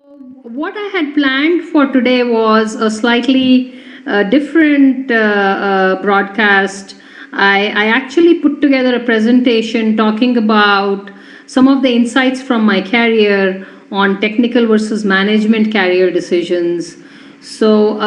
What I had planned for today was a slightly different broadcast. I actually put together a presentation talking about some of the insights from my career on technical versus management career decisions. So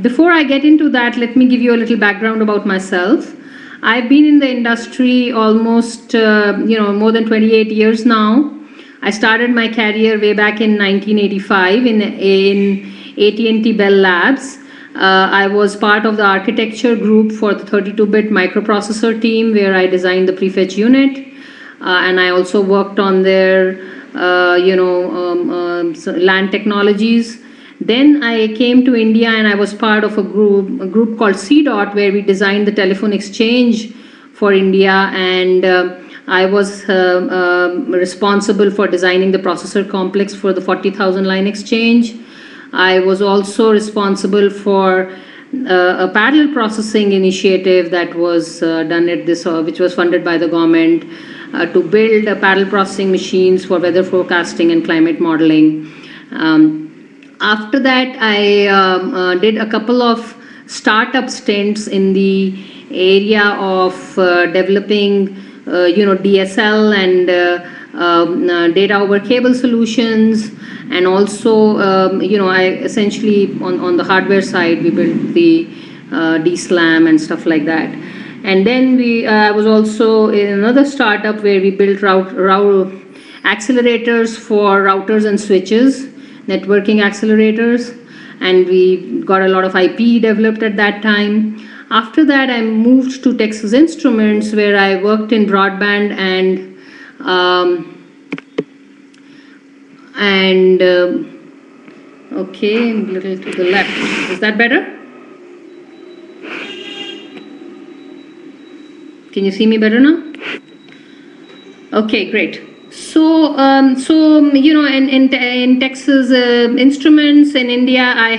before I get into that, let me give you a little background about myself. I've been in the industry almost more than 28 years now. I started my career way back in 1985 in AT&T Bell Labs. I was part of the architecture group for the 32-bit microprocessor team where I designed the prefetch unit, and I also worked on their LAN technologies. Then I came to India and I was part of a group called CDOT, where we designed the telephone exchange for India, and I was responsible for designing the processor complex for the 40,000 line exchange. I was also responsible for a parallel processing initiative that was done at this, which was funded by the government to build parallel processing machines for weather forecasting and climate modeling. After that, I did a couple of startup stints in the area of developing DSL and data over cable solutions, and also I essentially on the hardware side we built the DSLAM and stuff like that. And then I was also in another startup where we built accelerators for routers and switches, networking accelerators, and we got a lot of IP developed at that time. After that, I moved to Texas Instruments, where I worked in broadband okay, a little to the left. Is that better? Can you see me better now? Okay, great. So, in Texas Instruments in India, I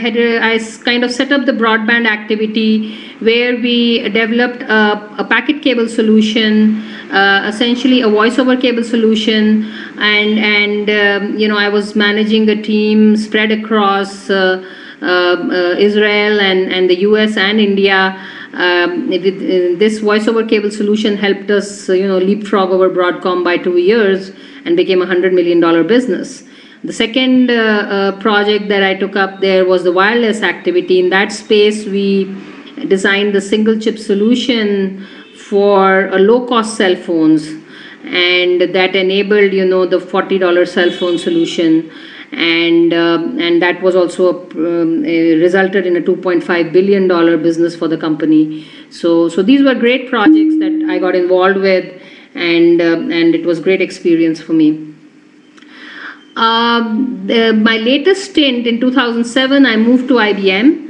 kind of set up the broadband activity where we developed a packet cable solution, essentially a voice over cable solution, and I was managing a team spread across Israel and the US and India. This voice over cable solution helped us leapfrog over Broadcom by 2 years and became a $100 million business. The second project that I took up there was the wireless activity. In that space, we designed the single chip solution for low-cost cell phones, and that enabled the $40 cell phone solution, and that was also resulted in a $2.5 billion business for the company. So these were great projects that I got involved with, and it was great experience for me. My latest stint in 2007, I moved to IBM,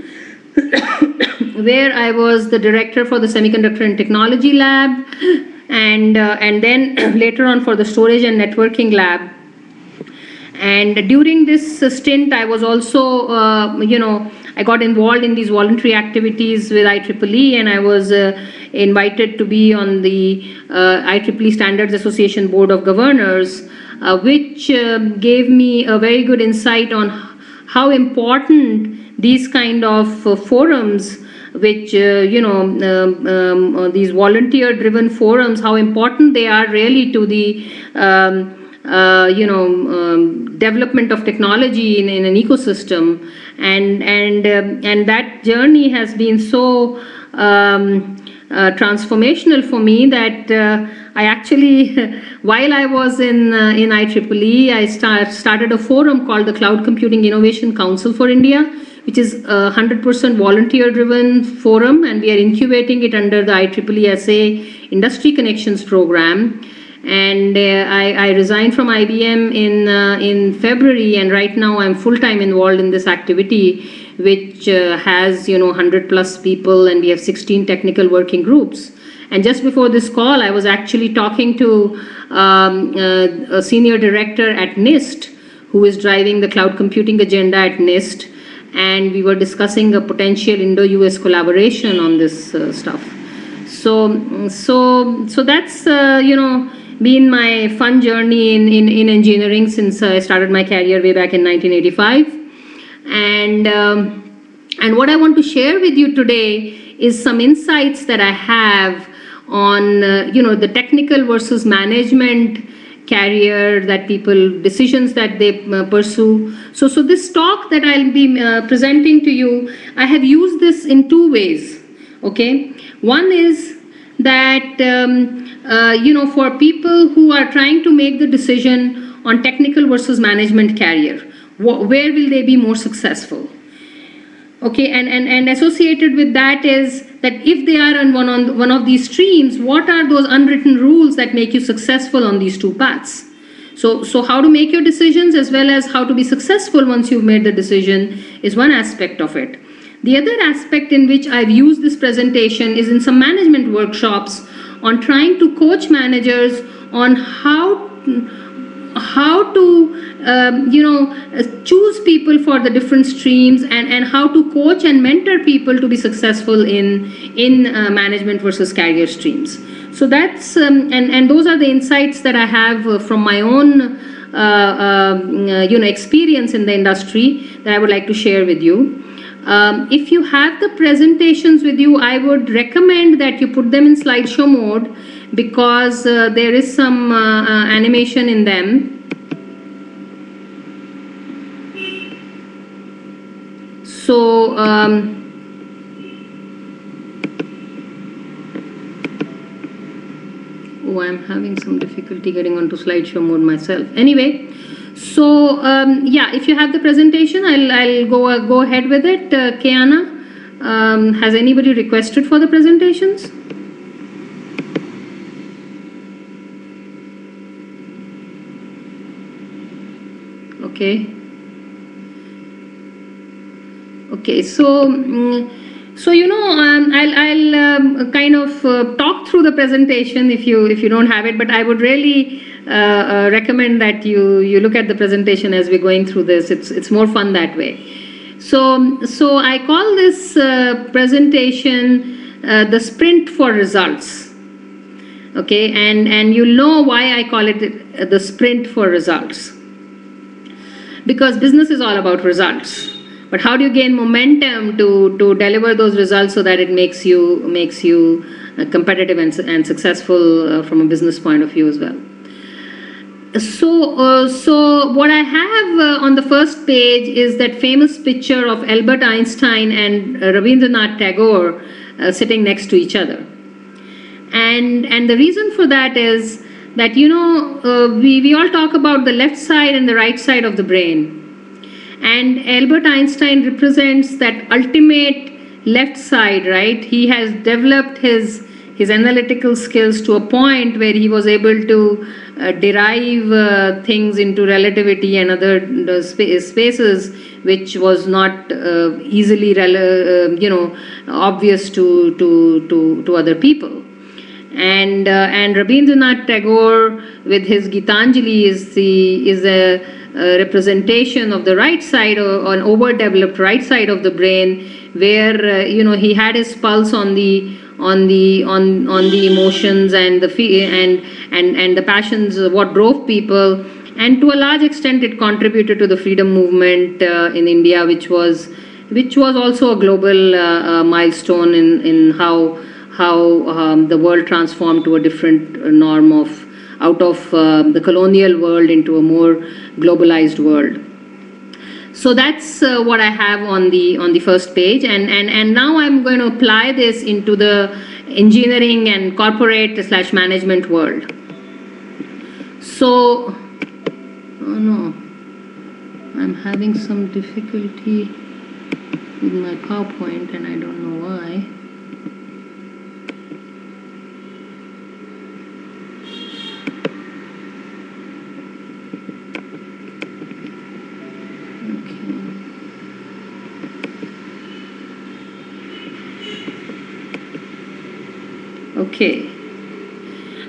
where I was the director for the Semiconductor and Technology Lab, and then later on for the Storage and Networking Lab. And during this stint, I was also, I got involved in these voluntary activities with IEEE, and I was invited to be on the IEEE Standards Association Board of Governors, which gave me a very good insight on how important these kind of forums, which these volunteer-driven forums, how important they are really to the development of technology in an ecosystem, and that journey has been so transformational for me that I actually, while I was in IEEE, I started a forum called the Cloud Computing Innovation Council for India, which is a 100% volunteer-driven forum, and we are incubating it under the IEEE SA Industry Connections program. And I resigned from IBM in February, and right now I'm full-time involved in this activity, which has 100+ people, and we have 16 technical working groups. And just before this call, I was actually talking to a senior director at NIST, who is driving the cloud computing agenda at NIST, and we were discussing a potential Indo-US collaboration on this stuff. So that's been my fun journey in engineering since I started my career way back in 1985. And what I want to share with you today is some insights that I have on the technical versus management career that people, decisions that they pursue. So this talk that I'll be presenting to you, I have used this in two ways. Okay, one is that for people who are trying to make the decision on technical versus management career, where will they be more successful? Okay, and associated with that is that if they are on one of these streams, what are those unwritten rules that make you successful on these two paths? So how to make your decisions as well as how to be successful once you've made the decision is one aspect of it. The other aspect in which I've used this presentation is in some management workshops on trying to coach managers on how to choose people for the different streams and how to coach and mentor people to be successful in management versus career streams. So that's and those are the insights that I have from my own experience in the industry that I would like to share with you. If you have the presentations with you, I would recommend that you put them in slideshow mode because there is some animation in them. So I'm having some difficulty getting onto slideshow mode myself. Anyway, so yeah, if you have the presentation, I'll go ahead with it. Kiana, has anybody requested for the presentations? Okay. Okay, so I'll kind of talk through the presentation if you don't have it, but I would really recommend that you look at the presentation as we're going through this. It's more fun that way. So I call this presentation the sprint for results. Okay, and you'll know why I call it the sprint for results. Because business is all about results. But how do you gain momentum to deliver those results so that it makes you competitive and successful from a business point of view as well? So what I have on the first page is that famous picture of Albert Einstein and Rabindranath Tagore sitting next to each other. And the reason for that is that we all talk about the left side and the right side of the brain. And Albert Einstein represents that ultimate left side, right? He has developed his analytical skills to a point where he was able to derive things into relativity and other spaces, which was not easily obvious to other people. And Rabindranath Tagore, with his Gitanjali, is a representation of the right side, or an overdeveloped right side of the brain, where he had his pulse on the emotions and the passions, what drove people, and to a large extent it contributed to the freedom movement in India, which was also a global milestone in how the world transformed to a different norm out of the colonial world into a more globalized world. So that's what I have on the first page, and now I'm going to apply this into the engineering and corporate/management world. So, oh no, I'm having some difficulty with my PowerPoint and I don't know why. Okay,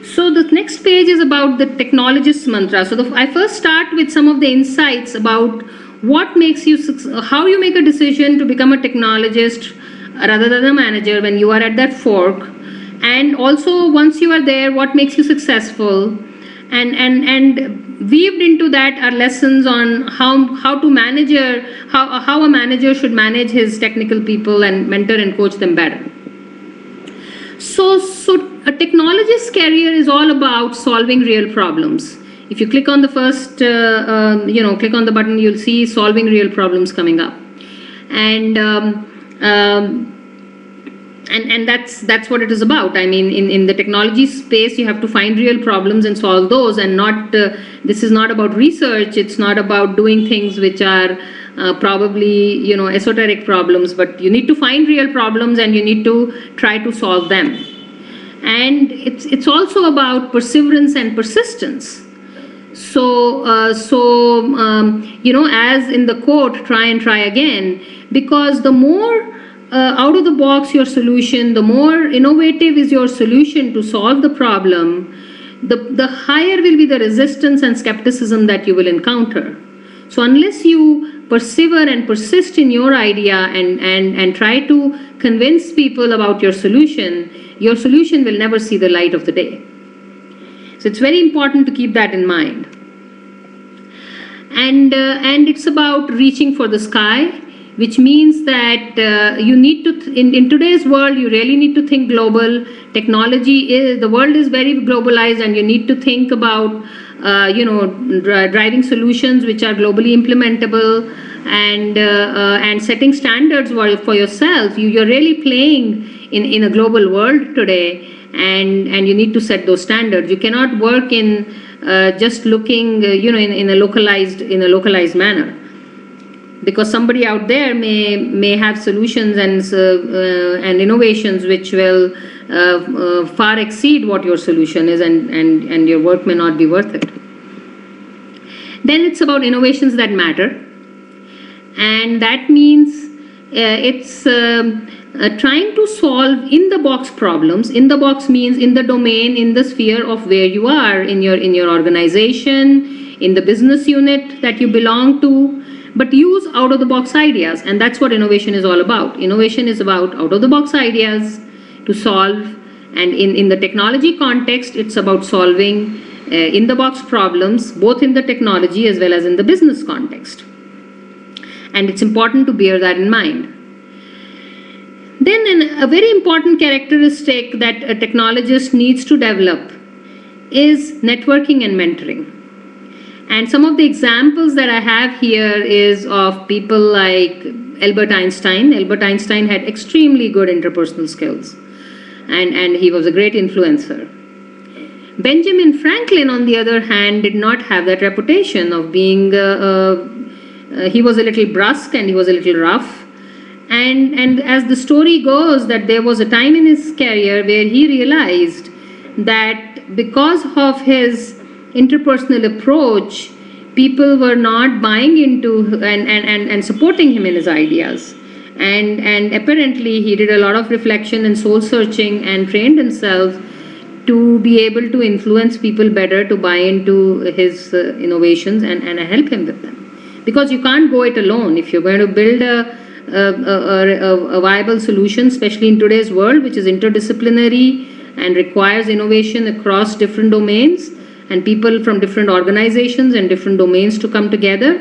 so the next page is about the technologist mantra. So I first start with some of the insights about what makes you, how you make a decision to become a technologist rather than a manager when you are at that fork, and also once you are there, what makes you successful. and weaved into that are lessons on how a manager should manage his technical people and mentor and coach them better. So a technologist's career is all about solving real problems. If you click on the first, click on the button, you'll see solving real problems coming up, and that's what it is about. I mean, in the technology space, you have to find real problems and solve those, and not this is not about research. It's not about doing things which are probably esoteric problems, but you need to find real problems and you need to try to solve them. And it's also about perseverance and persistence. So as in the quote, try and try again, because the more out of the box your solution, the more innovative is your solution to solve the problem, the higher will be the resistance and skepticism that you will encounter. So unless you persevere and persist in your idea and try to convince people about your solution will never see the light of the day. So it's very important to keep that in mind. And it's about reaching for the sky, which means that you need to, in today's world, you really need to think global. The world is very globalized, and you need to think about, driving solutions which are globally implementable, and setting standards for yourself. You're really playing in a global world today, and you need to set those standards. You cannot work in just looking, in a localized manner, because somebody out there may have solutions and innovations which will far exceed what your solution is, and your work may not be worth it. Then it's about innovations that matter, and that means it's trying to solve in-the-box problems. In-the-box means in the domain, in the sphere of where you are, in your organization, in the business unit that you belong to, but use out-of-the-box ideas. And that's what innovation is all about. Innovation is about out-of-the-box ideas to solve, and in the technology context, it's about solving in-the-box problems, both in the technology as well as in the business context. And it's important to bear that in mind. Then a very important characteristic that a technologist needs to develop is networking and mentoring. And some of the examples that I have here is of people like Albert Einstein. Albert Einstein had extremely good interpersonal skills, and he was a great influencer. Benjamin Franklin, on the other hand, did not have that reputation of being, he was a little brusque and he was a little rough. And as the story goes, that there was a time in his career where he realized that because of his interpersonal approach, people were not buying into and supporting him in his ideas. And apparently he did a lot of reflection and soul searching and trained himself to be able to influence people better to buy into his innovations and help him with them. Because you can't go it alone. If you're going to build a viable solution, especially in today's world, which is interdisciplinary and requires innovation across different domains and people from different organizations and different domains to come together,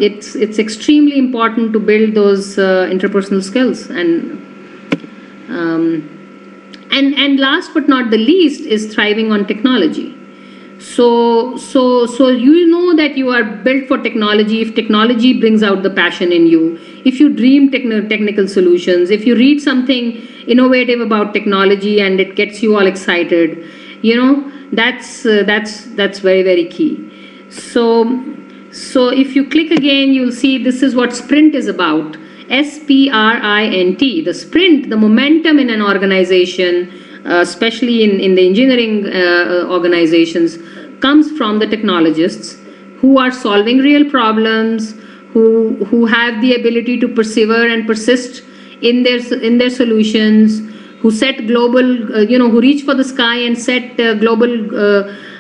it's extremely important to build those interpersonal skills. And last but not the least is thriving on technology. So you know that you are built for technology if technology brings out the passion in you. If you dream technical solutions, if you read something innovative about technology and it gets you all excited, that's very, very key. So if you click again, you'll see this is what sprint is about. SPRINT. The sprint, the momentum in an organization, especially in the engineering organizations, comes from the technologists who are solving real problems, who have the ability to persevere and persist in their solutions, who set global, who reach for the sky and set global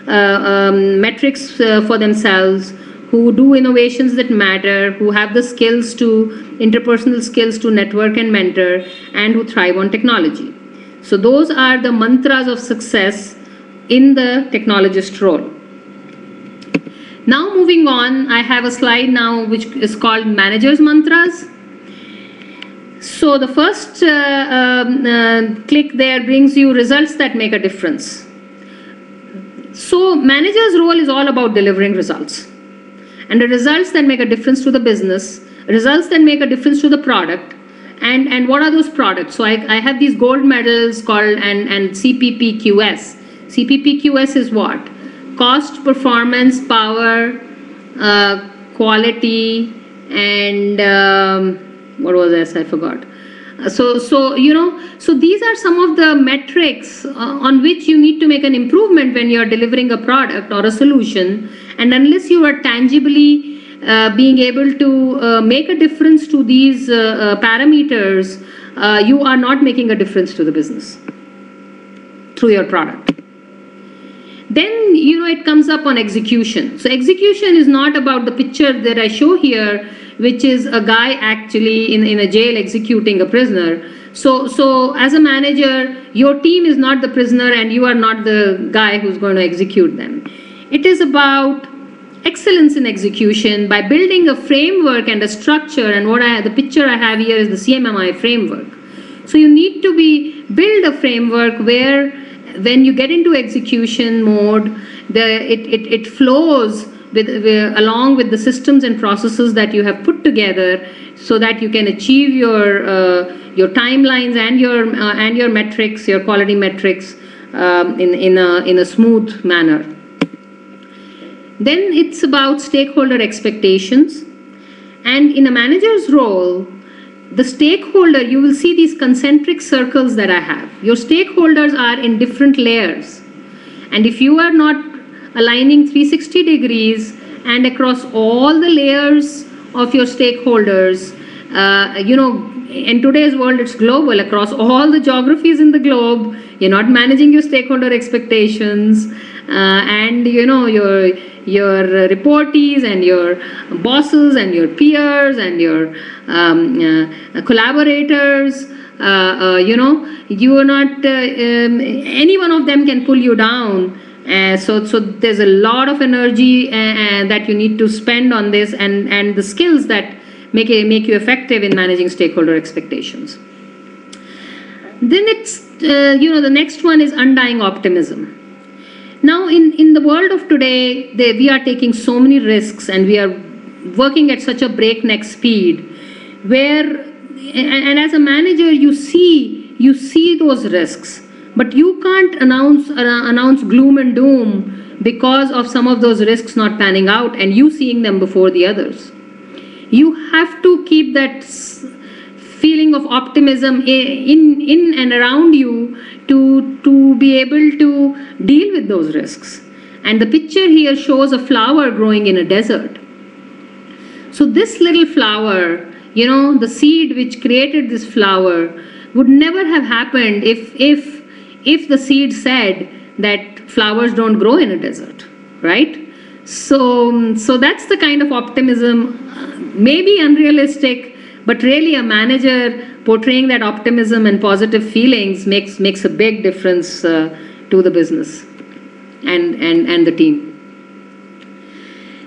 metrics for themselves, who do innovations that matter, who have the skills interpersonal skills to network and mentor, and who thrive on technology. So those are the mantras of success in the technologist role. Now moving on, I have a slide now which is called Manager's Mantras. So the first click there brings you results that make a difference. So manager's role is all about delivering results. And the results that make a difference to the business, results that make a difference to the product, and what are those products? So I have these gold medals called and CPPQS. CPPQS is what? Cost, performance, power, quality, and what was this? I forgot. So these are some of the metrics on which you need to make an improvement when you are delivering a product or a solution. And unless you are tangibly being able to make a difference to these parameters, you are not making a difference to the business through your product. Then, it comes up on execution. So execution is not about the picture that I show here, which is a guy actually in a jail executing a prisoner. So as a manager, your team is not the prisoner and you are not the guy who's going to execute them. It is about excellence in execution by building a framework and a structure, and the picture I have here is the CMMI framework. So you need to build a framework where when you get into execution mode, it flows along with the systems and processes that you have put together, so that you can achieve your timelines and your metrics, your quality metrics, in a smooth manner. Then it's about stakeholder expectations, and in a manager's role, the stakeholder, you will see these concentric circles that I have. Your stakeholders are in different layers, and if you are not aligning 360 degrees and across all the layers of your stakeholders, in today's world it's global, across all the geographies in the globe, you're not managing your stakeholder expectations, and your reportees and your bosses and your peers and your collaborators, you are not, any one of them can pull you down. So there's a lot of energy that you need to spend on this, and the skills that make you effective in managing stakeholder expectations. Then it's, the next one is undying optimism. Now in the world of today, we are taking so many risks and we are working at such a breakneck speed, where, and as a manager, you see those risks, but you can't announce gloom and doom because of some of those risks not panning out and you seeing them before the others. You have to keep that feeling of optimism in and around you to be able to deal with those risks. And the picture here shows a flower growing in a desert. So this little flower, the seed which created this flower would never have happened if the seed said that flowers don't grow in a desert, right? So that's the kind of optimism, maybe unrealistic, but really a manager portraying that optimism and positive feelings makes a big difference to the business and the team.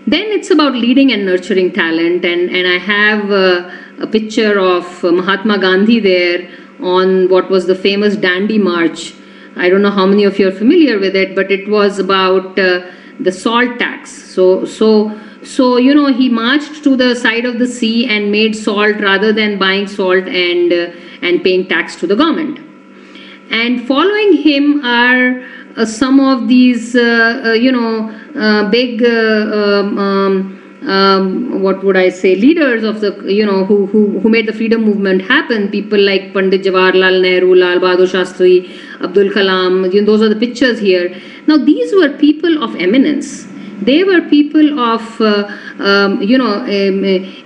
Then it's about leading and nurturing talent, and I have a picture of Mahatma Gandhi there on what was the famous Dandi March. I don't know how many of you are familiar with it, but it was about the salt tax. So he marched to the side of the sea and made salt rather than buying salt and paying tax to the government. And following him are some of these big what would I say, leaders of the who made the freedom movement happen. People like Pandit Jawaharlal Nehru, Lal Bahadur Shastri, Abdul Kalam. Those are the pictures here. Now these were people of eminence. They were people of,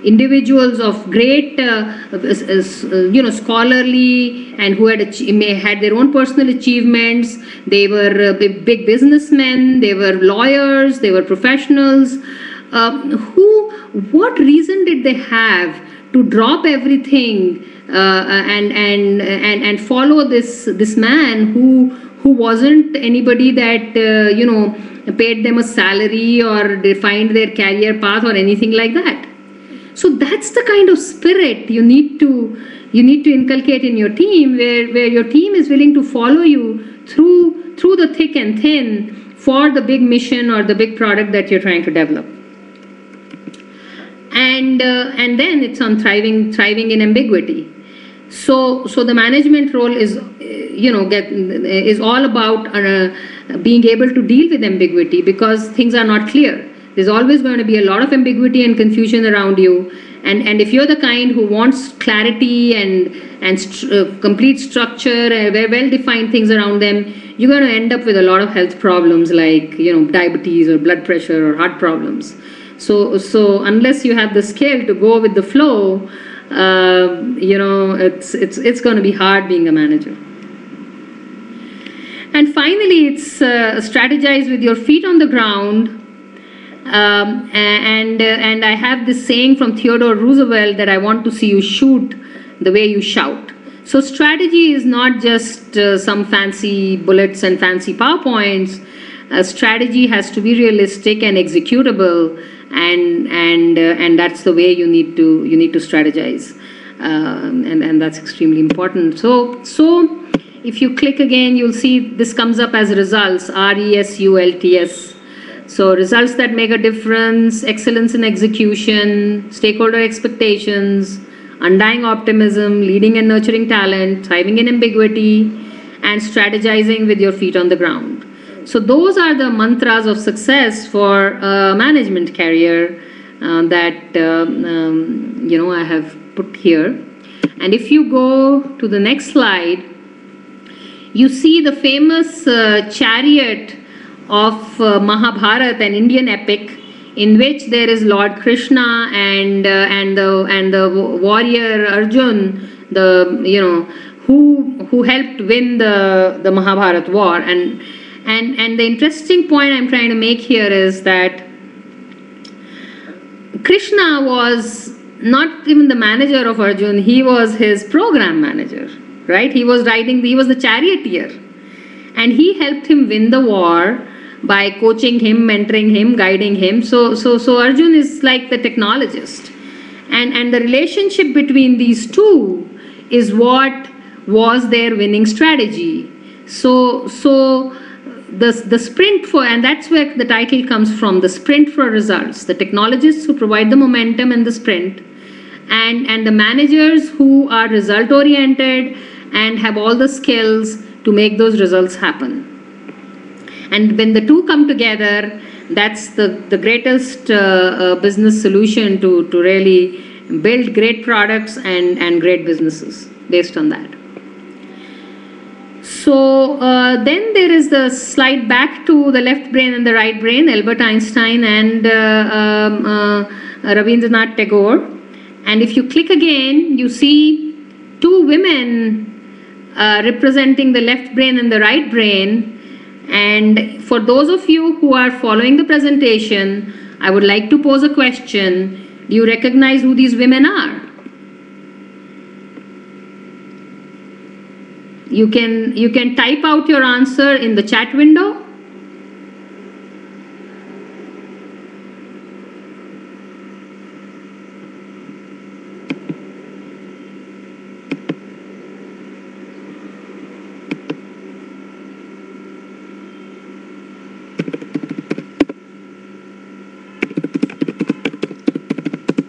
individuals of great, scholarly, and who had their own personal achievements. They were big businessmen. They were lawyers. They were professionals. What reason did they have to drop everything and follow this man who who wasn't anybody that paid them a salary or defined their career path or anything like that. So that's the kind of spirit you need to inculcate in your team, where your team is willing to follow you through the thick and thin for the big mission or the big product that you're trying to develop. And then it's on thriving in ambiguity. So the management role is all about being able to deal with ambiguity, because things are not clear. There's always going to be a lot of ambiguity and confusion around you, and if you're the kind who wants clarity and complete structure and well-defined things around them, you're going to end up with a lot of health problems like diabetes or blood pressure or heart problems. So unless you have the skill to go with the flow, it's going to be hard being a manager. And finally, it's strategize with your feet on the ground. And I have this saying from Theodore Roosevelt that I want to see you shoot the way you shout. So strategy is not just some fancy bullets and fancy PowerPoints. Strategy has to be realistic and executable, and that's the way you need to strategize, and that's extremely important. So if you click again, you'll see this comes up as results, RESULTS. So results that make a difference, excellence in execution, stakeholder expectations, undying optimism, leading and nurturing talent, thriving in ambiguity, and strategizing with your feet on the ground. So those are the mantras of success for a management career that I have put here. And if you go to the next slide, you see the famous chariot of Mahabharata, an Indian epic, in which there is Lord Krishna and the warrior Arjun, who helped win the Mahabharata war. And the interesting point I'm trying to make here is that Krishna was not even the manager of Arjun, he was his program manager, right? He was the charioteer, and he helped him win the war by coaching him, mentoring him, guiding him. So Arjun is like the technologist, and the relationship between these two is what was their winning strategy. So the sprint for, and that's where the title comes from, the sprint for results, the technologists who provide the momentum and the sprint, and the managers who are result oriented and have all the skills to make those results happen. And when the two come together, that's the greatest business solution to really build great products and great businesses based on that. So then there is the slide back to the left brain and the right brain, Albert Einstein and Rabindranath Tagore. And if you click again, you see two women representing the left brain and the right brain. And for those of you who are following the presentation, I would like to pose a question. Do you recognize who these women are? You can type out your answer in the chat window.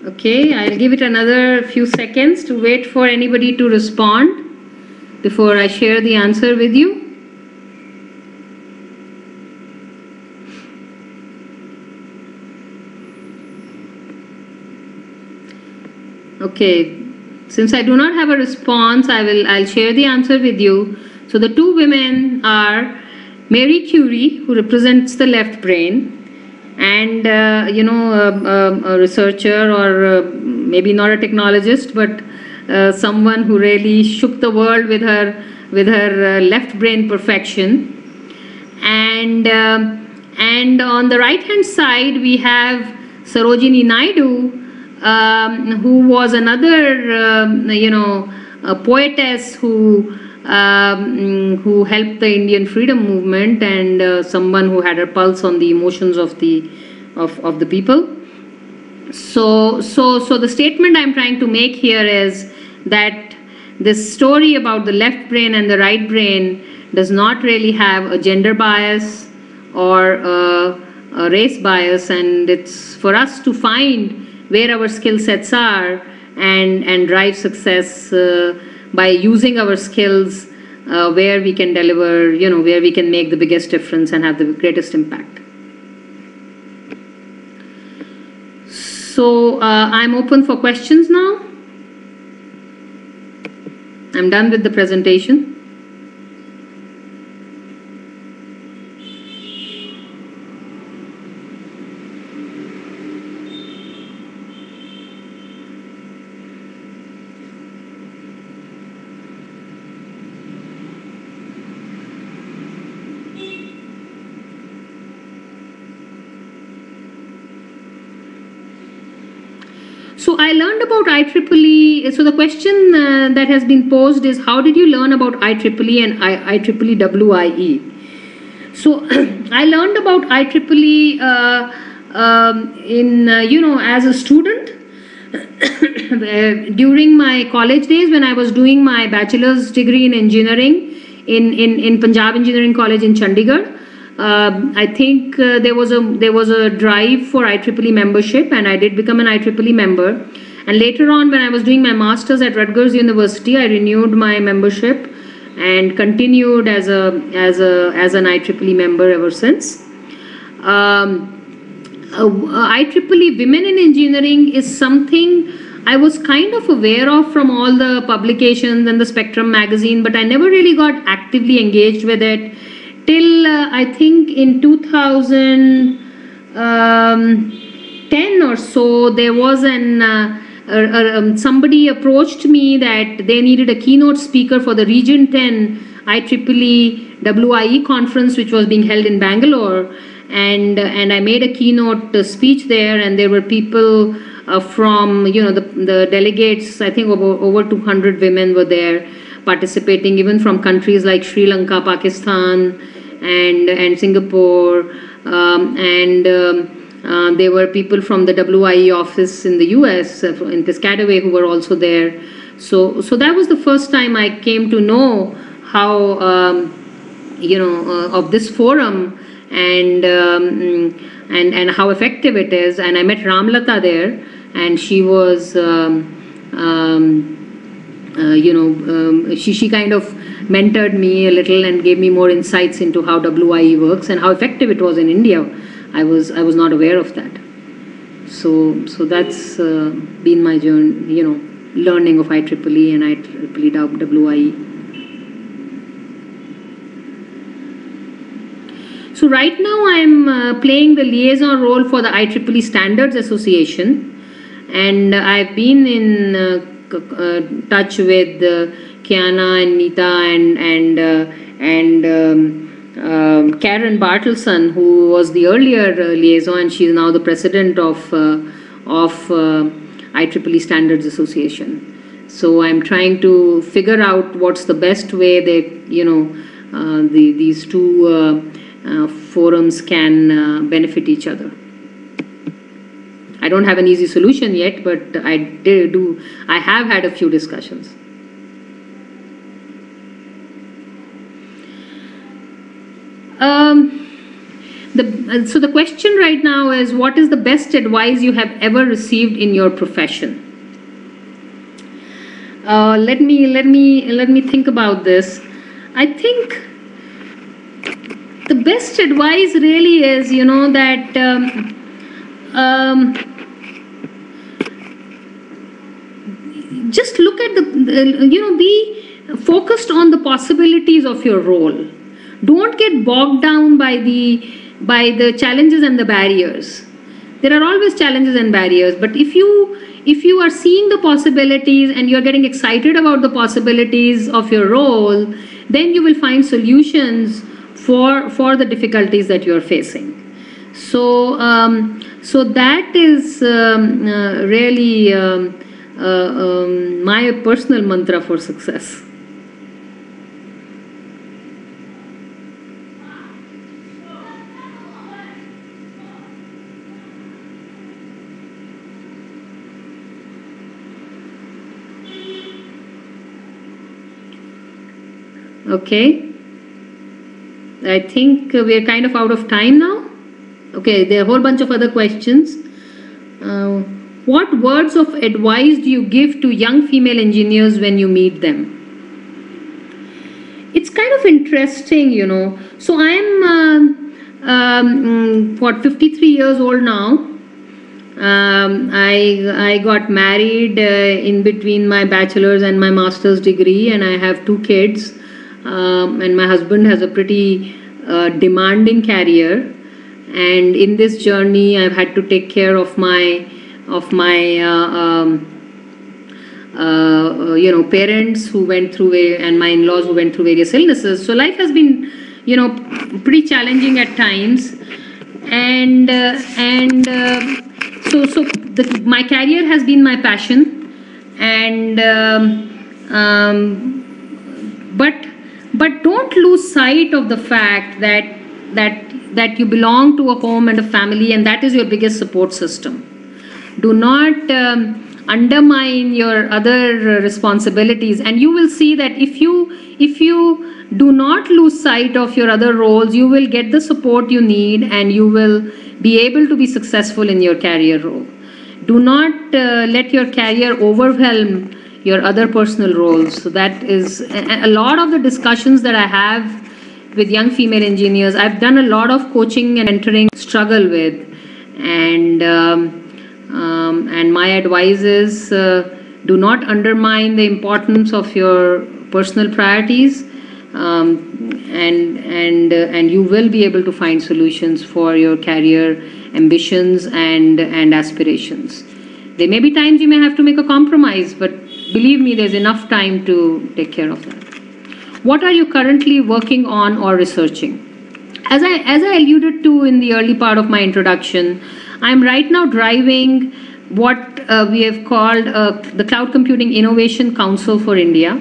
Okay, I'll give it another few seconds to wait for anybody to respond before I share the answer with you. Okay, since I do not have a response, I'll share the answer with you. So the two women are Marie Curie, who represents the left brain, and a researcher, or maybe not a technologist, but someone who really shook the world with her left brain perfection. And on the right hand side we have Sarojini Naidu, who was another a poetess who who helped the Indian freedom movement, and someone who had a pulse on the emotions of the people. So the statement I'm trying to make here is that this story about the left brain and the right brain does not really have a gender bias or a race bias, and it's for us to find where our skill sets are and drive success by using our skills where we can deliver, where we can make the biggest difference and have the greatest impact. So I'm open for questions now. I'm done with the presentation. So I learned about IEEE. So the question that has been posed is, how did you learn about IEEE and IEEE WIE? So I learned about IEEE as a student during my college days when I was doing my bachelor's degree in engineering in Punjab Engineering College in Chandigarh. I think there was a drive for IEEE membership, and I did become an IEEE member. And later on, when I was doing my master's at Rutgers University, I renewed my membership and continued as an IEEE member ever since. IEEE Women in Engineering is something I was kind of aware of from all the publications and the Spectrum magazine, but I never really got actively engaged with it till I think in 2010 or so. There was somebody approached me that they needed a keynote speaker for the Region 10 IEEE WIE conference, which was being held in Bangalore, and I made a keynote speech there, and there were people from the delegates. I think over 200 women were there participating, even from countries like Sri Lanka, Pakistan, and Singapore, there were people from the WIE office in the US, in Piscataway, who were also there. So that was the first time I came to know how of this forum and how effective it is. And I met Ramlata there, and she was she kind of mentored me a little and gave me more insights into how WIE works and how effective it was in India. I was not aware of that. So that's been my journey, learning of IEEE and IEEE WIE. So right now I'm playing the liaison role for the IEEE Standards Association, and I've been in touch with Kiana and Nita and Karen Bartelson, who was the earlier liaison, and she is now the president of IEEE Standards Association. So I'm trying to figure out what's the best way that these two forums can benefit each other. I don't have an easy solution yet, but I have had a few discussions. So the question right now is, what is the best advice you have ever received in your profession? Let me think about this. I think the best advice really is, that just look at be focused on the possibilities of your role. Don't get bogged down by the challenges and the barriers. There are always challenges and barriers, but if you are seeing the possibilities and you're getting excited about the possibilities of your role, then you will find solutions for the difficulties that you're facing. So that is really my personal mantra for success. Okay. I think we're kind of out of time now. Okay, there are a whole bunch of other questions. What words of advice do you give to young female engineers when you meet them? It's kind of interesting, you know. So I'm 53 years old now. I got married in between my bachelor's and my master's degree, and I have 2 kids. And my husband has a pretty demanding career. And in this journey, I've had to take care of my parents who went through and my in-laws who went through various illnesses. So life has been, pretty challenging at times. And my career has been my passion. And but don't lose sight of the fact that you belong to a home and a family, and that is your biggest support system. Do not undermine your other responsibilities, and you will see that if you do not lose sight of your other roles, you will get the support you need and you will be able to be successful in your career role. Do not let your career overwhelm your other personal roles. So that is a lot of the discussions that I have with young female engineers. I've done a lot of coaching and mentoring struggle with, and my advice is do not undermine the importance of your personal priorities, and you will be able to find solutions for your career ambitions and aspirations. There may be times you may have to make a compromise, but believe me, there's enough time to take care of that. What are you currently working on or researching? As I alluded to in the early part of my introduction, I'm right now driving what we have called the Cloud Computing Innovation Council for India.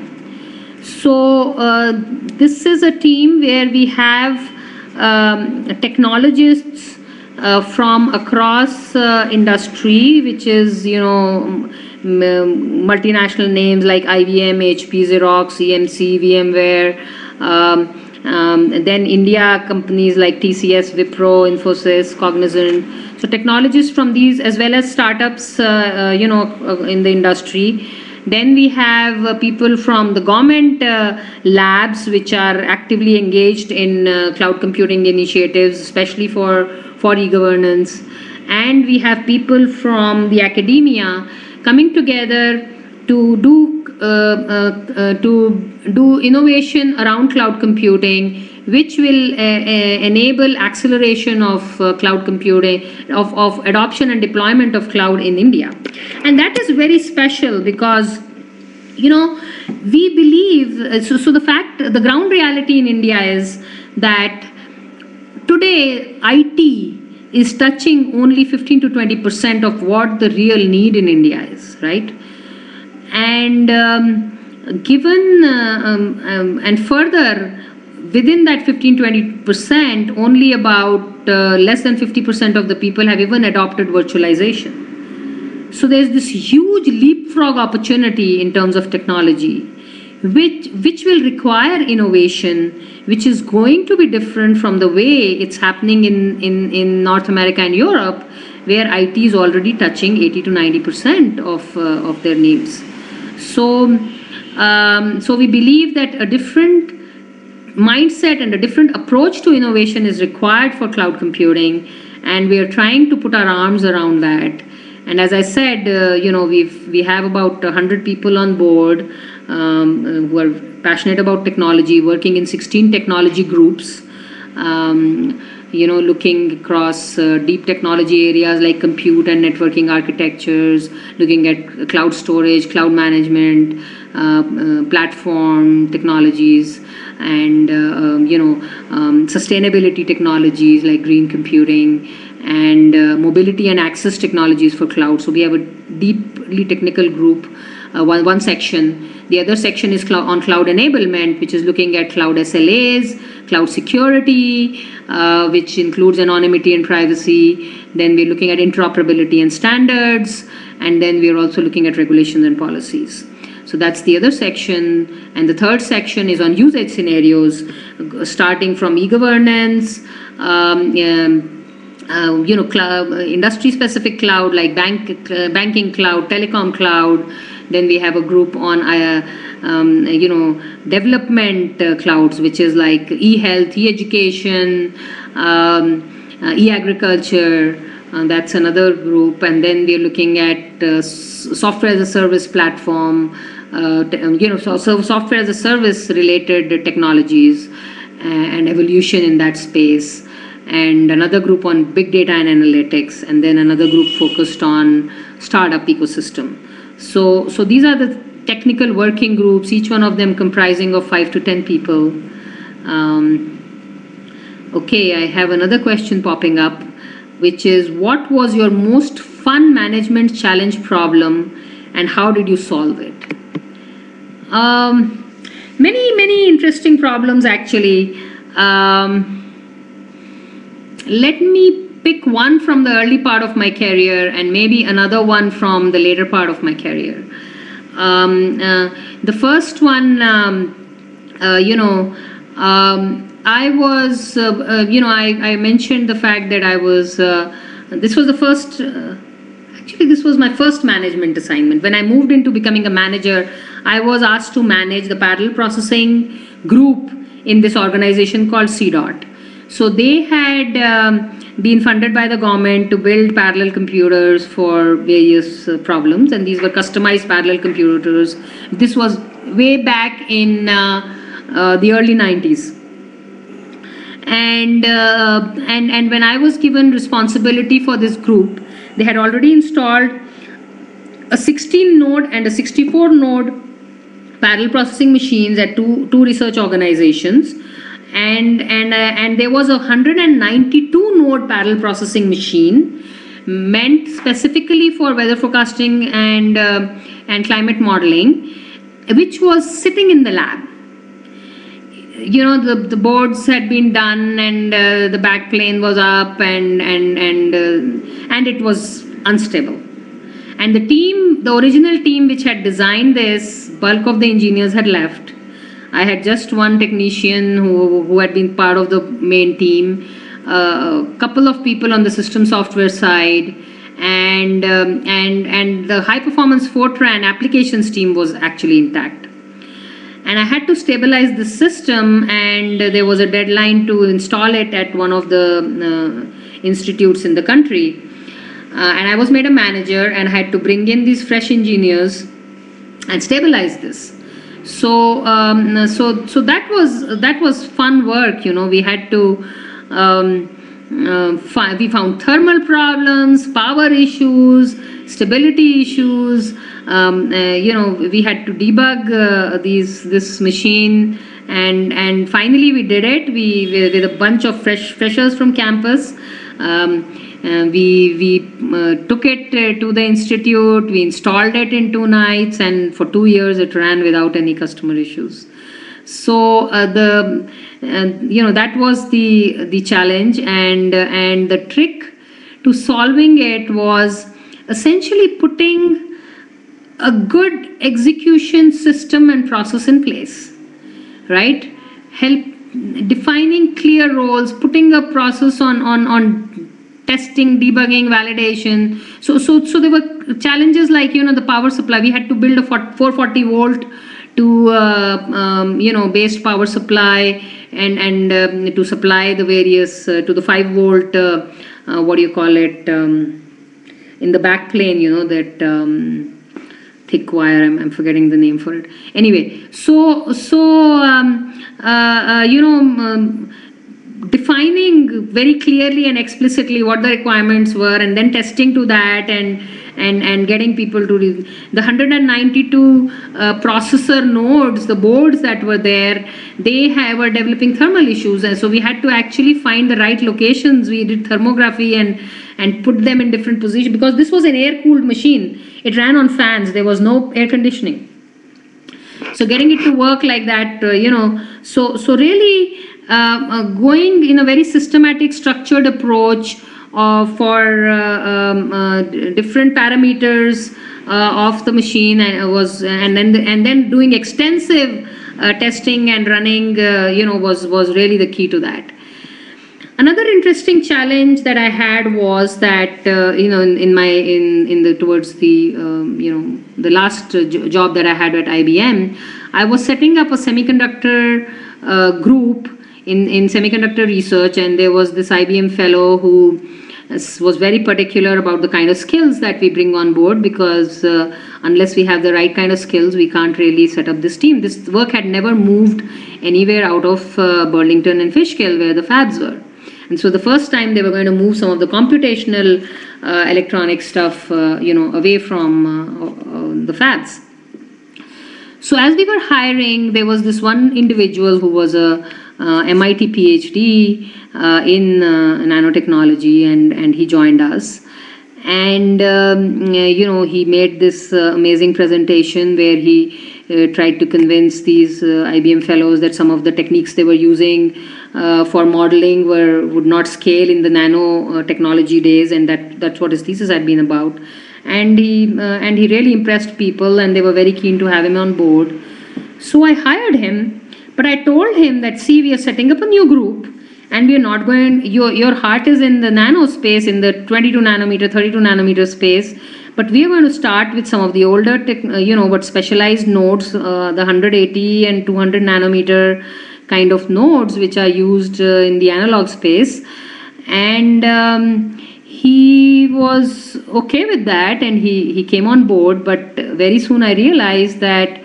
So this is a team where we have technologists from across industry, which is, multinational names like IBM, HP, Xerox, EMC, VMware, then India companies like TCS, Wipro, Infosys, Cognizant. So technologists from these, as well as startups, in the industry. Then we have people from the government labs, which are actively engaged in cloud computing initiatives, especially for e-governance. And we have people from the academia coming together to do innovation around cloud computing, which will enable acceleration of cloud computing, of adoption and deployment of cloud in India. And that is very special because, we believe, so the ground reality in India is that today IT is touching only 15 to 20% of what the real need in India is, right? And and further, within that 15-20%, only about less than 50% of the people have even adopted virtualization. So there's this huge leapfrog opportunity in terms of technology, which will require innovation, which is going to be different from the way it's happening in North America and Europe, where IT is already touching 80 to 90% of their needs. So we believe that a different mindset and a different approach to innovation is required for cloud computing, and we are trying to put our arms around that. And as I said, we have about 100 people on board who are passionate about technology, working in 16 technology groups, looking across deep technology areas like compute and networking architectures, looking at cloud storage, cloud management, platform technologies, and sustainability technologies like green computing, and mobility and access technologies for cloud. So we have a deeply technical group, one section. The other section is on cloud enablement, which is looking at cloud SLAs, cloud security, which includes anonymity and privacy. Then we're looking at interoperability and standards, and then we're also looking at regulations and policies. So that's the other section. And the third section is on usage scenarios, starting from e-governance, cloud, industry-specific cloud like banking cloud, telecom cloud. Then we have a group on, development clouds, which is like e-health, e-education, e-agriculture. That's another group. And then we're looking at software as a service platform, software as a service related technologies and evolution in that space. And another group on big data and analytics, and then another group focused on startup ecosystem. So these are the technical working groups, each one of them comprising of 5 to 10 people. Okay, I have another question popping up, which is, what was your most fun management challenge problem and how did you solve it? Many interesting problems actually. Let me pick one from the early part of my career and maybe another one from the later part of my career. The first one, I was, I mentioned the fact that I was, this was the first, actually this was my first management assignment. When I moved into becoming a manager, I was asked to manage the parallel processing group in this organization called CDOT. So they had been funded by the government to build parallel computers for various problems, and these were customized parallel computers. This was way back in the early 90s. And when I was given responsibility for this group, they had already installed a 16 node and a 64 node parallel processing machines at two research organizations. And there was a 192 node parallel processing machine meant specifically for weather forecasting and climate modeling, which was sitting in the lab. You know, the boards had been done, and the back plane was up, and it was unstable. And the original team which had designed this, bulk of the engineers had left. I had just one technician who had been part of the main team, a couple of people on the system software side, and the high performance Fortran applications team was actually intact. And I had to stabilize the system, and there was a deadline to install it at one of the institutes in the country. And I was made a manager, and I had to bring in these fresh engineers and stabilize this. So that was fun work. You know, we had to we found thermal problems, power issues, stability issues. We had to debug this machine, and finally we did it. We with a bunch of freshers from campus. We took it to the institute, we installed it in 2 nights, and for 2 years it ran without any customer issues. So that was the challenge, and the trick to solving it was essentially putting a good execution system and process in place, right? Defining clear roles, putting a process on testing, debugging, validation. So there were challenges like, the power supply. We had to build a 440 volt to based power supply, and to supply the various to the 5 volt in the back plane, that thick wire. I'm forgetting the name for it. Anyway, defining very clearly and explicitly what the requirements were, and then testing to that, and getting people to read. The 192 processor nodes, the boards that were there, they were developing thermal issues, and so we had to actually find the right locations. We did thermography and put them in different positions, because this was an air-cooled machine. It ran on fans. There was no air conditioning. So getting it to work like that, so really going in a very systematic, structured approach for different parameters, of the machine, and then doing extensive testing and running, was really the key to that. Another interesting challenge that I had was that in the towards the the last job that I had at IBM, I was setting up a semiconductor group in semiconductor research, and there was this IBM fellow who was very particular about the kind of skills that we bring on board, because unless we have the right kind of skills, we can't really set up this team. This work had never moved anywhere out of Burlington and Fishkill, where the fabs were. And so the first time they were going to move some of the computational electronic stuff, away from the fabs. So as we were hiring, there was this one individual who was a MIT PhD in nanotechnology, and he joined us. And he made this amazing presentation where he tried to convince these IBM fellows that some of the techniques they were using for modeling would not scale in the nanotechnology days, and that's what his thesis had been about. And he really impressed people, and they were very keen to have him on board. So I hired him, but I told him that, see, we are setting up a new group, and we are not going, your heart is in the nano space, in the 22 nanometer, 32 nanometer space, but we are going to start with some of the older, specialized nodes, the 180 and 200 nanometer kind of nodes, which are used in the analog space. And he was okay with that, and he came on board, but very soon I realized that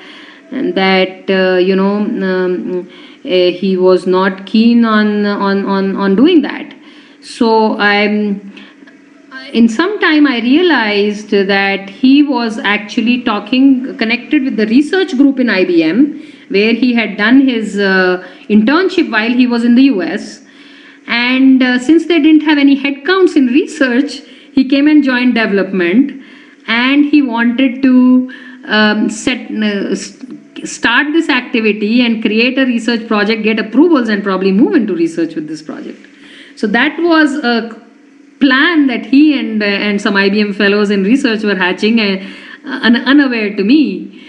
he was not keen on doing that. So in some time I realized that he was actually connected with the research group in IBM, where he had done his internship while he was in the US. And since they didn't have any headcounts in research, he came and joined development, and he wanted to start this activity and create a research project, get approvals, and probably move into research with this project. So that was a plan that he and some IBM fellows in research were hatching, unaware to me.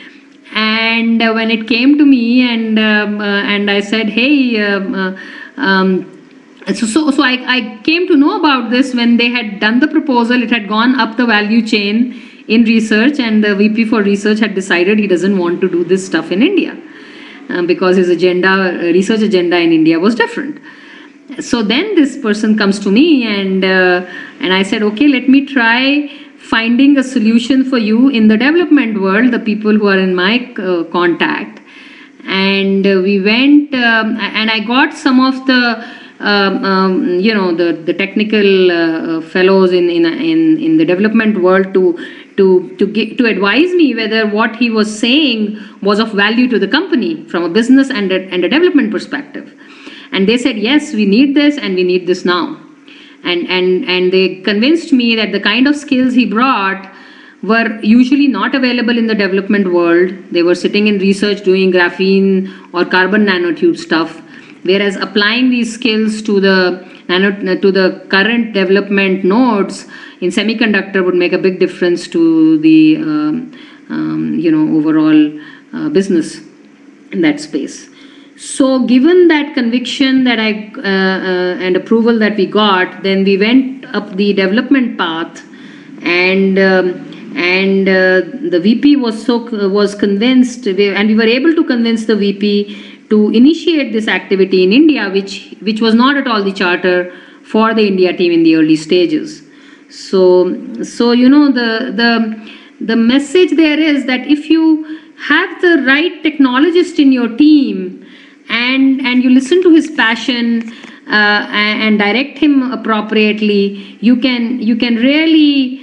And when it came to me, and I said, hey, so I came to know about this when they had done the proposal. It had gone up the value chain in research, and the VP for research had decided he doesn't want to do this stuff in India because his research agenda in India was different. So then this person comes to me, and I said, okay, let me try finding a solution for you in the development world, the people who are in my contact. And we went, and I got some of the the technical fellows in the development world to advise me whether what he was saying was of value to the company from a business and a development perspective. And they said, yes, we need this, and we need this now. And they convinced me that the kind of skills he brought were usually not available in the development world. They were sitting in research doing graphene or carbon nanotube stuff, whereas applying these skills to the current development nodes in semiconductor would make a big difference to the overall business in that space. So given that conviction that and approval that we got, then we went up the development path, and the VP was convinced, and we were able to convince the VP to initiate this activity in India, which was not at all the charter for the India team in the early stages. So the message there is that if you have the right technologist in your team, and you listen to his passion and direct him appropriately, you can really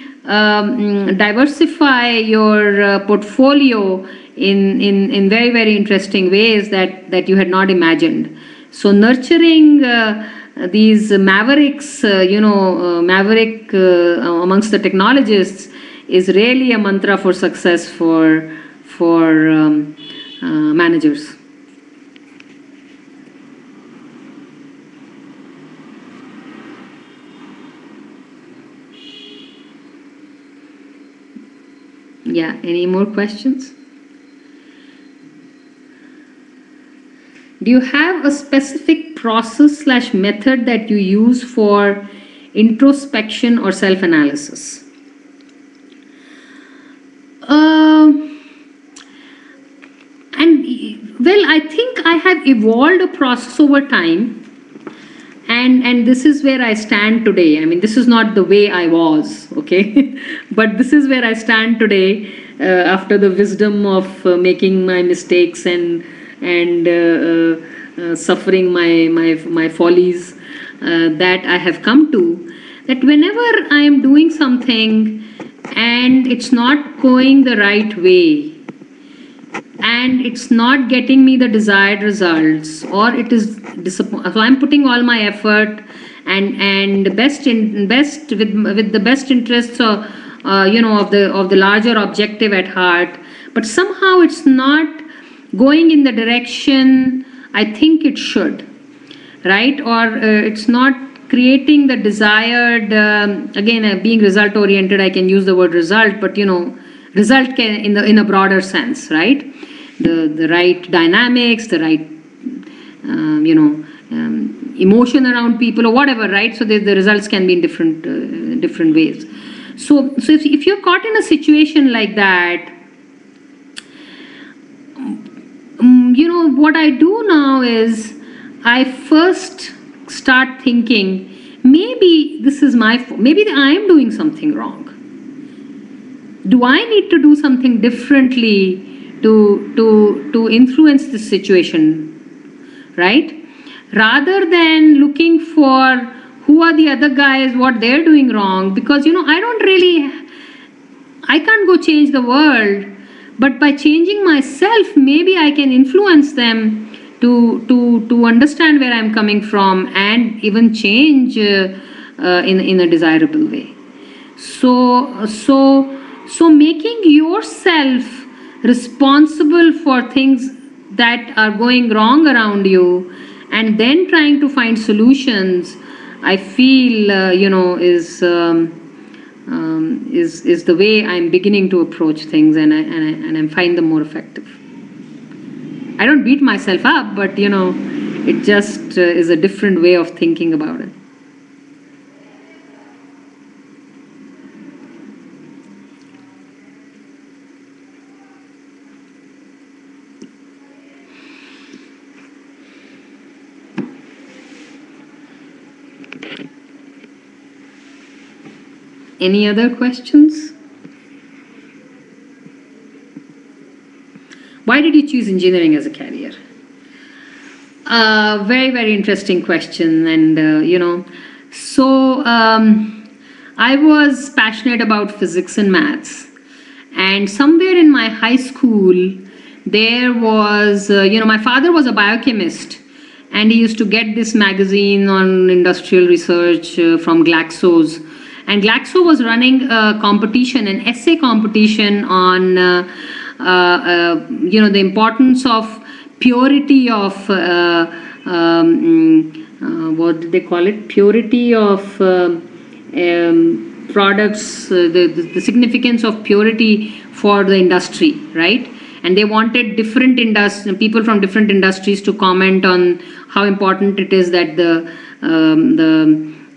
diversify your portfolio in very, very interesting ways that you had not imagined. So nurturing these mavericks, maverick amongst the technologists is really a mantra for success for managers. Yeah, any more questions? Do you have a specific process/method that you use for introspection or self-analysis? And well, I think I have evolved a process over time, and this is where I stand today. I mean, this is not the way I was, okay, but this is where I stand today after the wisdom of making my mistakes and suffering my follies that I have come to. That whenever I am doing something and it's not going the right way, and it's not getting me the desired results, or it is disappointing, so I'm putting all my effort and best with the best interests of of the larger objective at heart, but somehow it's not going in the direction I think it should, right? Or it's not creating the desired, again, being result oriented, I can use the word result, but result can in a broader sense, right? The right dynamics, the right emotion around people or whatever, right? So the results can be in different ways. So if you're caught in a situation like that, what I do now is I first start thinking, maybe this is my fault, maybe I am doing something wrong. Do I need to do something differently to influence this situation, right? Rather than looking for who are the other guys, what they're doing wrong, because I can't go change the world, but by changing myself, maybe I can influence them to understand where I'm coming from and even change in a desirable way. So making yourself responsible for things that are going wrong around you and then trying to find solutions, I feel is the way I'm beginning to approach things, and I find them more effective. I don't beat myself up, but it just is a different way of thinking about it. Any other questions? Why did you choose engineering as a career? Very, very interesting question. And, I was passionate about physics and maths. And somewhere in my high school, there was, my father was a biochemist. And he used to get this magazine on industrial research from Glaxo's. And Glaxo was running a competition, an essay competition on, the importance of purity of, what did they call it? Purity of products, the significance of purity for the industry, right? And they wanted people from different industries to comment on how important it is that the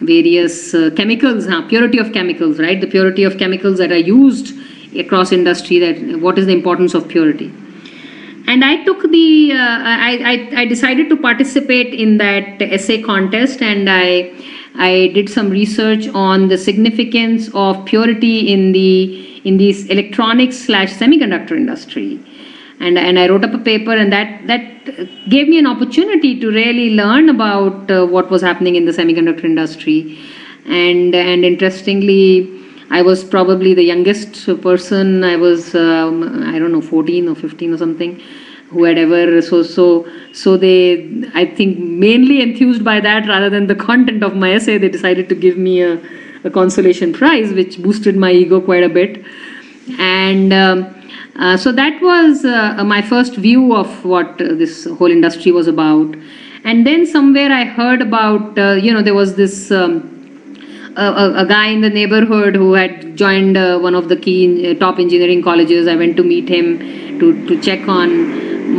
various chemicals, purity of chemicals, right? The purity of chemicals that are used across industry, that what is the importance of purity. And I took I decided to participate in that essay contest, and I did some research on the significance of purity in this electronics/semiconductor industry. And I wrote up a paper, and that gave me an opportunity to really learn about what was happening in the semiconductor industry. And interestingly, I was probably the youngest person. I was, I don't know, 14 or 15 or something, who had ever, so they, I think, mainly enthused by that rather than the content of my essay, they decided to give me a consolation prize, which boosted my ego quite a bit. And so that was my first view of what this whole industry was about. And then somewhere I heard about, there was this a guy in the neighborhood who had joined one of the key top engineering colleges. I went to meet him to check on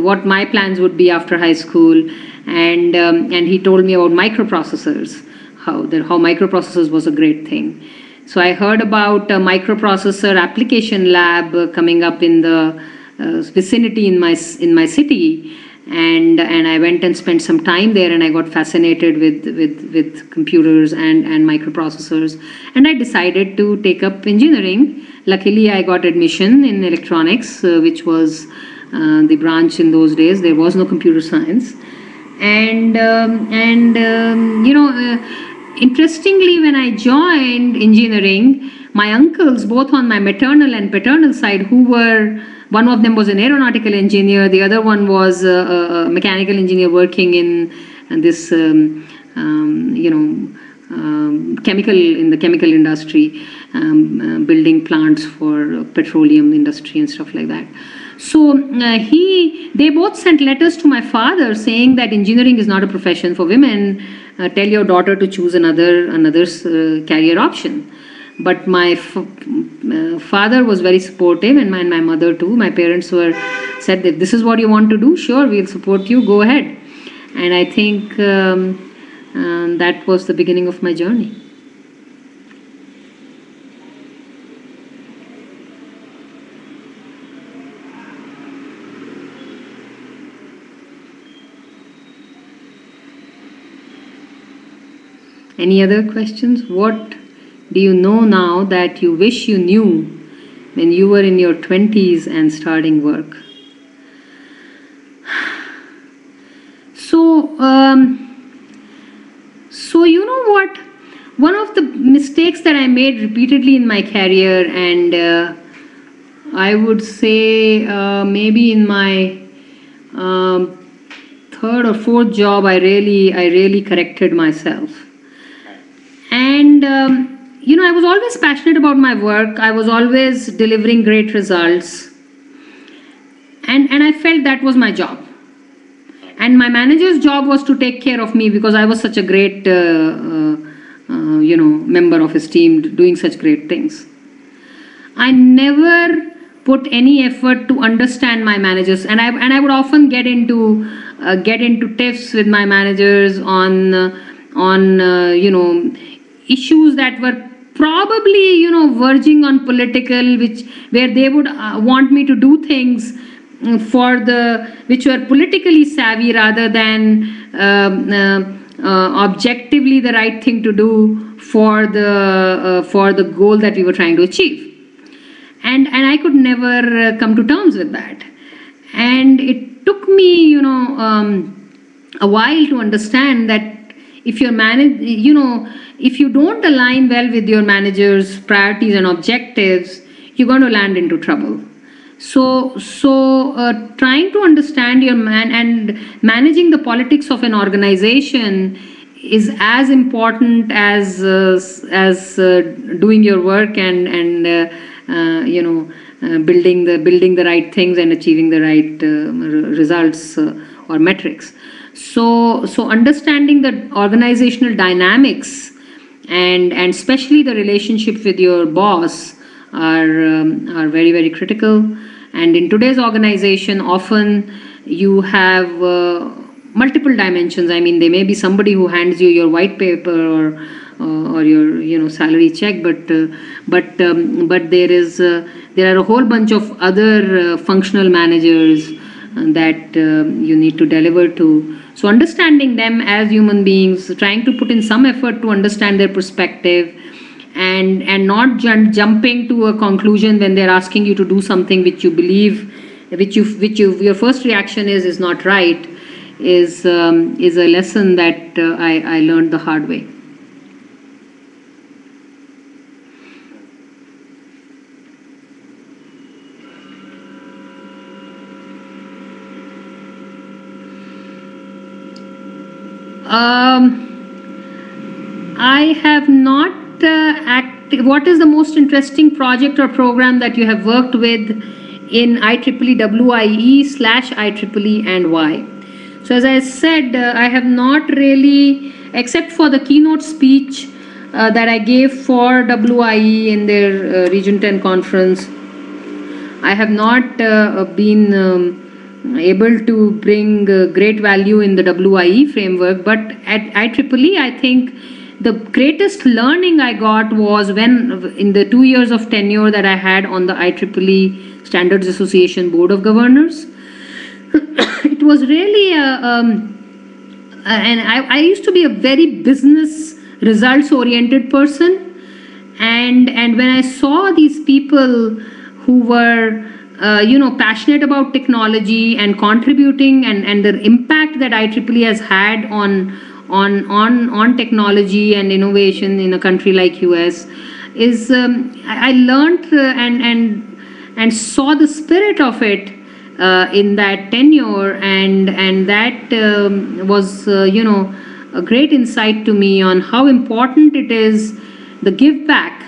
what my plans would be after high school, and he told me about microprocessors, how microprocessors was a great thing. So I heard about a microprocessor application lab coming up in the vicinity in my city, and I went and spent some time there, and I got fascinated with computers and microprocessors, and I decided to take up engineering. Luckily, I got admission in electronics, which was the branch in those days. There was no computer science, and interestingly, when I joined engineering, my uncles, both on my maternal and paternal side, one of them was an aeronautical engineer, the other one was a mechanical engineer working in this, chemical industry, building plants for petroleum industry and stuff like that. So they both sent letters to my father saying that engineering is not a profession for women. Tell your daughter to choose another career option. But my father was very supportive, and my mother too. My parents said, if this is what you want to do, sure, we'll support you, go ahead. And I think that was the beginning of my journey. Any other questions? What do you know now that you wish you knew when you were in your 20s and starting work? So you know what? One of the mistakes that I made repeatedly in my career, and I would say maybe in my third or fourth job, I really corrected myself. And I was always passionate about my work. I was always delivering great results, and I felt that was my job. And my manager's job was to take care of me because I was such a great, member of his team, doing such great things. I never put any effort to understand my managers, and I would often get into tiffs with my managers on issues that were probably verging on political, where they would want me to do things which were politically savvy rather than objectively the right thing to do for the goal that we were trying to achieve. And I could never come to terms with that. And it took me a while to understand that if if you don't align well with your manager's priorities and objectives, you're going to land into trouble. So trying to understand and managing the politics of an organization is as important as doing your work and building the right things and achieving the right results or metrics. So understanding the organizational dynamics and especially the relationship with your boss are very, very critical. And in today's organization, often you have multiple dimensions. I mean, there may be somebody who hands you your white paper or your salary check, but there are a whole bunch of other functional managers that you need to deliver to. So understanding them as human beings, trying to put in some effort to understand their perspective, and not jumping to a conclusion when they're asking you to do something which you believe, your first reaction is not right, is a lesson that I learned the hard way. I have not what is the most interesting project or program that you have worked with in IEEE WIE/IEEE, and why? So as I said, I have not really, except for the keynote speech that I gave for WIE in their Region 10 conference, I have not been able to bring great value in the WIE framework, but at IEEE, I think the greatest learning I got was when, in the 2 years of tenure that I had on the IEEE Standards Association Board of Governors, it was really and I used to be a very business results oriented person, and when I saw these people who were passionate about technology and contributing, and the impact that IEEE has had on technology and innovation in a country like US, is I learned and saw the spirit of it in that tenure, and that was a great insight to me on how important it is, the give back,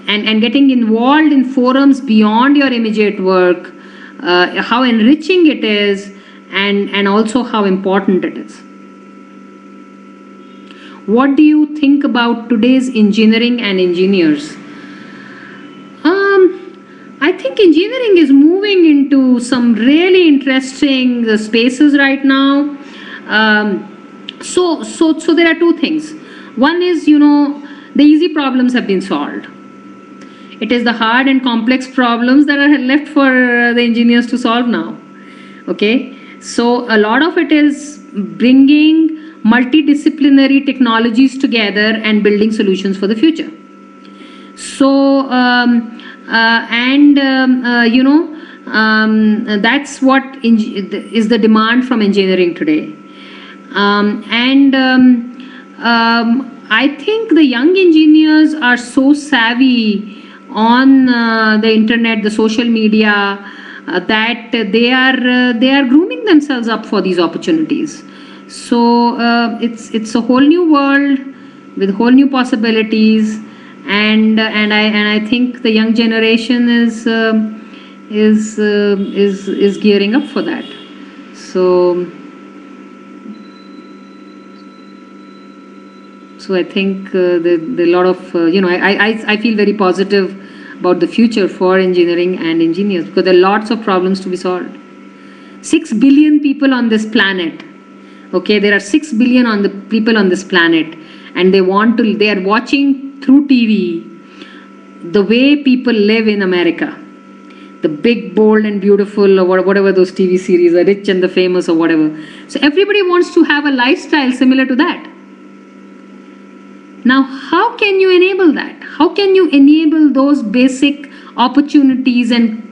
and getting involved in forums beyond your immediate work, how enriching it is, and also how important it is. What do you think about today's engineering and engineers? I think engineering is moving into some really interesting spaces right now. So there are two things. One is, the easy problems have been solved. It is the hard and complex problems that are left for the engineers to solve now. Okay, so a lot of it is bringing multidisciplinary technologies together and building solutions for the future. So that's what is the demand from engineering today. I think the young engineers are so savvy on the internet, the social media, that they are grooming themselves up for these opportunities. So it's a whole new world with whole new possibilities, and I think the young generation is gearing up for that. So I think the lot of I feel very positive about the future for engineering and engineers, because there are lots of problems to be solved. 6 billion people on this planet. Okay, there are 6 billion people on this planet, and they are watching through TV the way people live in America. The big, bold and beautiful, or whatever those TV series are, Rich and the Famous or whatever. So everybody wants to have a lifestyle similar to that. Now, how can you enable that? How can you enable those basic opportunities and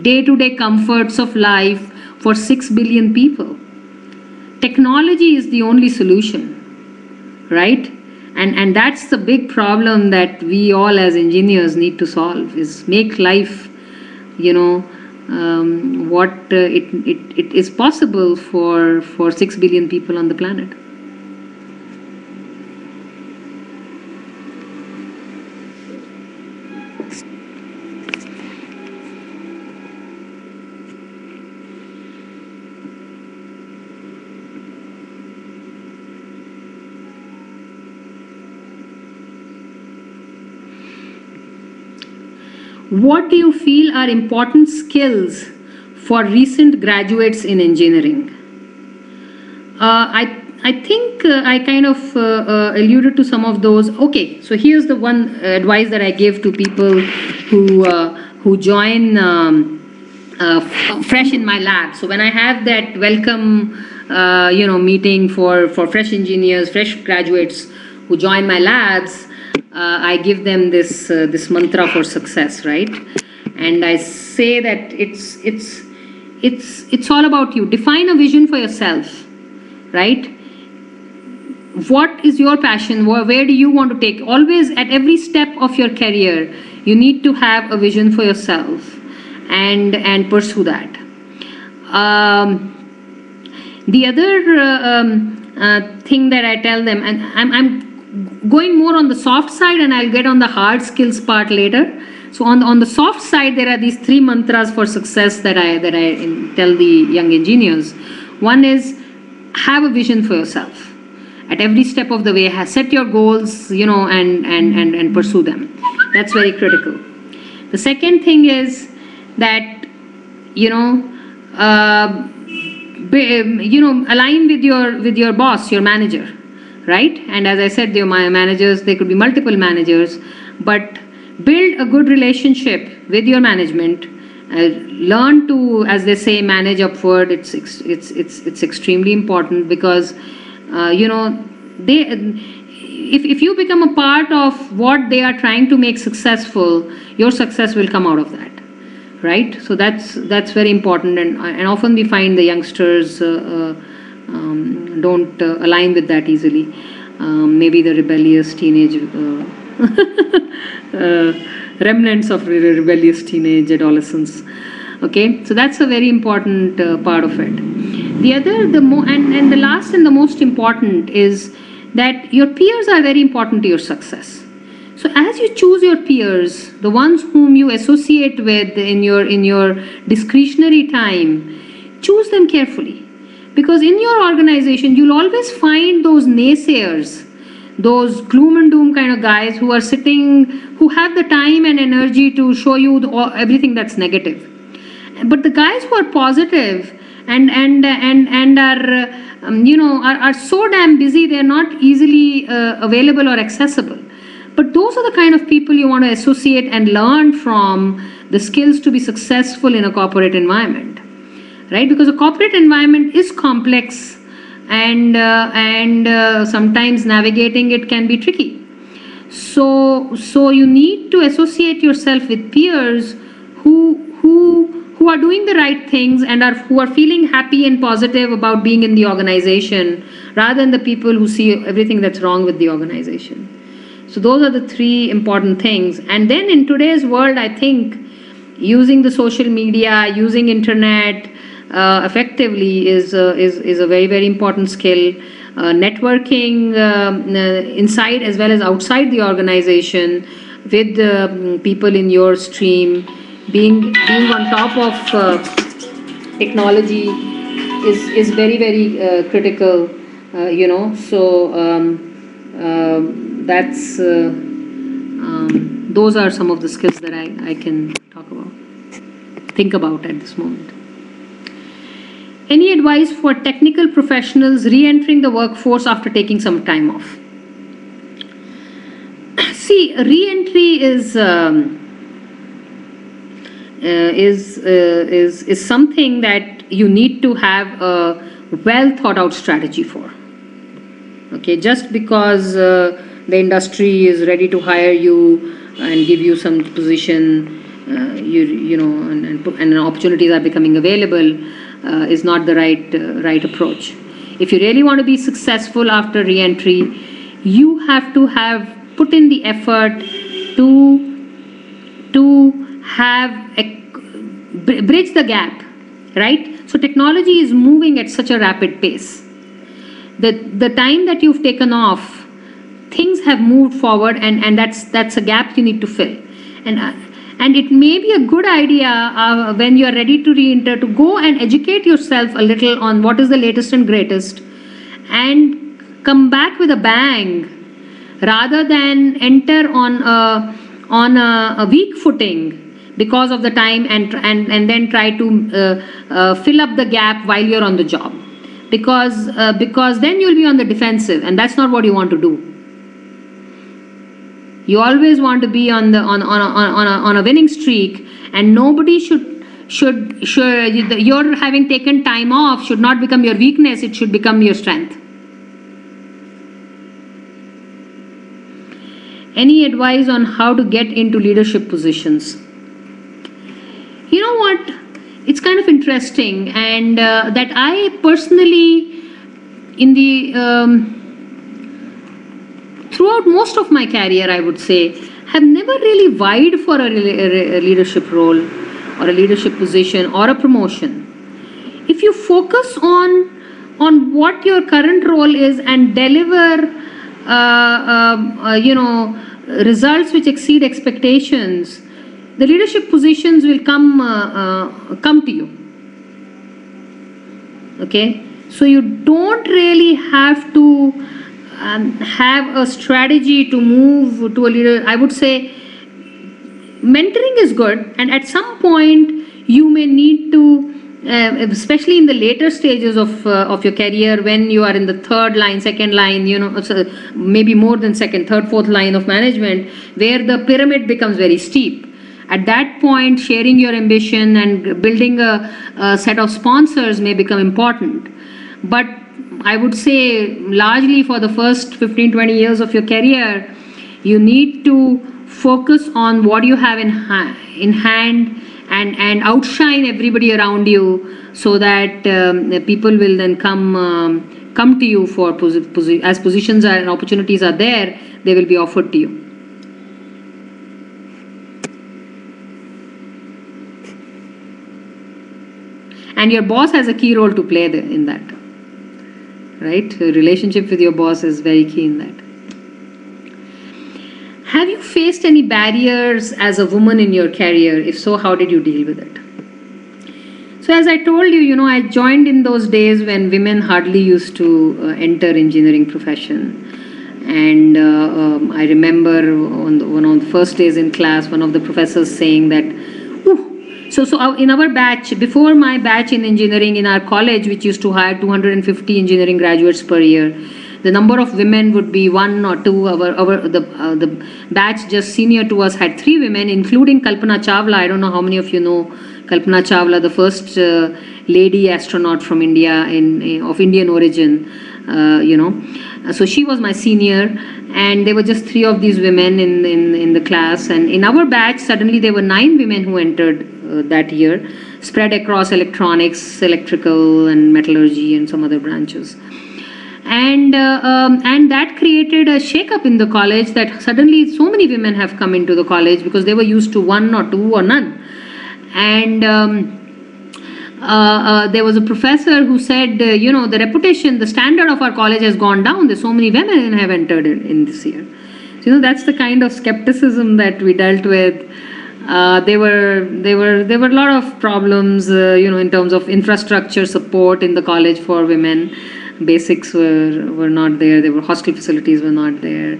day-to-day comforts of life for 6 billion people? Technology is the only solution, right? And that's the big problem that we all as engineers need to solve, is make life, what it is possible for 6 billion people on the planet. What do you feel are important skills for recent graduates in engineering? I think I kind of alluded to some of those. Okay, so here's the one advice that I give to people who join fresh in my lab. So when I have that welcome meeting for fresh engineers, fresh graduates who join my labs, I give them this mantra for success, right? And I say that it's all about you. Define a vision for yourself, right? What is your passion? Where do you want to take? Always, at every step of your career, you need to have a vision for yourself and pursue that. The other thing that I tell them, and I'm going more on the soft side, and I'll get on the hard skills part later. So on the soft side, there are these 3 mantras for success that I tell the young engineers. One is, have a vision for yourself. at every step of the way. Set your goals, and pursue them. That's very critical. The second thing is that, align with your boss, your manager, right? And as I said, my managers, there could be multiple managers, but build a good relationship with your management. Learn to, as they say, manage upward. It's extremely important, because if you become a part of what they are trying to make successful, your success will come out of that, right? So that's very important, and often we find the youngsters don't align with that easily. Maybe the rebellious teenage remnants of rebellious teenage adolescence. Okay, so that's a very important part of it. The other, and the last and the most important is that your peers are very important to your success. So as you choose your peers, the ones whom you associate with in your discretionary time, choose them carefully, because in your organization you'll always find those naysayers, those gloom and doom kind of guys who are sitting, who have the time and energy to show you everything that's negative. But the guys who are positive and are so damn busy, they're not easily available or accessible. But those are the kind of people you want to associate and learn from the skills to be successful in a corporate environment, right? Because a corporate environment is complex, and sometimes navigating it can be tricky. So you need to associate yourself with peers who are doing the right things and who are feeling happy and positive about being in the organization, rather than the people who see everything that's wrong with the organization. So those are the three important things. And then in today's world, I think using the social media, using internet effectively is a very, very important skill. Networking inside as well as outside the organization with people in your stream, being on top of technology is very, very critical. So that's those are some of the skills that I can think about at this moment. Any advice for technical professionals re-entering the workforce after taking some time off? See, re-entry is something that you need to have a well thought out strategy for. Okay, just because the industry is ready to hire you and give you some position, and opportunities are becoming available, is not the right approach. If you really want to be successful after re-entry, you have to have put in the effort to have bridge the gap, right? So technology is moving at such a rapid pace. The time that you've taken off, things have moved forward, and that's a gap you need to fill. And it may be a good idea when you are ready to re-enter to go and educate yourself a little on what is the latest and greatest, and come back with a bang, rather than enter on a weak footing because of the time and then try to fill up the gap while you're on the job, because then you'll be on the defensive, and that's not what you want to do. You always want to be on a winning streak, and nobody should your having taken time off should not become your weakness. It should become your strength. Any advice on how to get into leadership positions? You know what? It's kind of interesting, and that I personally, in the throughout most of my career, I would say, have never really vied for a leadership role or a leadership position or a promotion. If you focus on what your current role is and deliver results which exceed expectations, the leadership positions will come to you. Okay, so you don't really have to have a strategy to move to a leader. I would say mentoring is good, and at some point you may need to, especially in the later stages of your career, when you are in the third line, second line, so maybe more than second, third, fourth line of management, where the pyramid becomes very steep. At that point, sharing your ambition and building a set of sponsors may become important. But I would say largely for the first 15-20 years of your career, you need to focus on what you have in hand and outshine everybody around you, so that people will then come to you for as positions and opportunities are there, they will be offered to you. And your boss has a key role to play in that, right? Your relationship with your boss is very key in that. Have you faced any barriers as a woman in your career? If so, how did you deal with it? So as I told you, I joined in those days when women hardly used to enter engineering profession. And I remember on one of the first days in class, one of the professors saying that, so in our batch, before my batch in engineering in our college, which used to hire 250 engineering graduates per year, the number of women would be 1 or 2. The batch just senior to us had 3 women, including Kalpana Chawla. I don't know how many of you know Kalpana Chawla, the first lady astronaut from India, of Indian origin. So she was my senior, and there were just 3 of these women in the class. And in our batch, suddenly there were 9 women who entered that year, spread across electronics, electrical, and metallurgy, and some other branches. And that created a shake-up in the college, that suddenly so many women have come into the college, because they were used to 1 or 2 or none. And there was a professor who said, the reputation, the standard of our college has gone down. There's so many women have entered in this year. So, that's the kind of skepticism that we dealt with. There were a lot of problems, in terms of infrastructure support in the college for women. Basics were not there. There were hostel facilities were not there.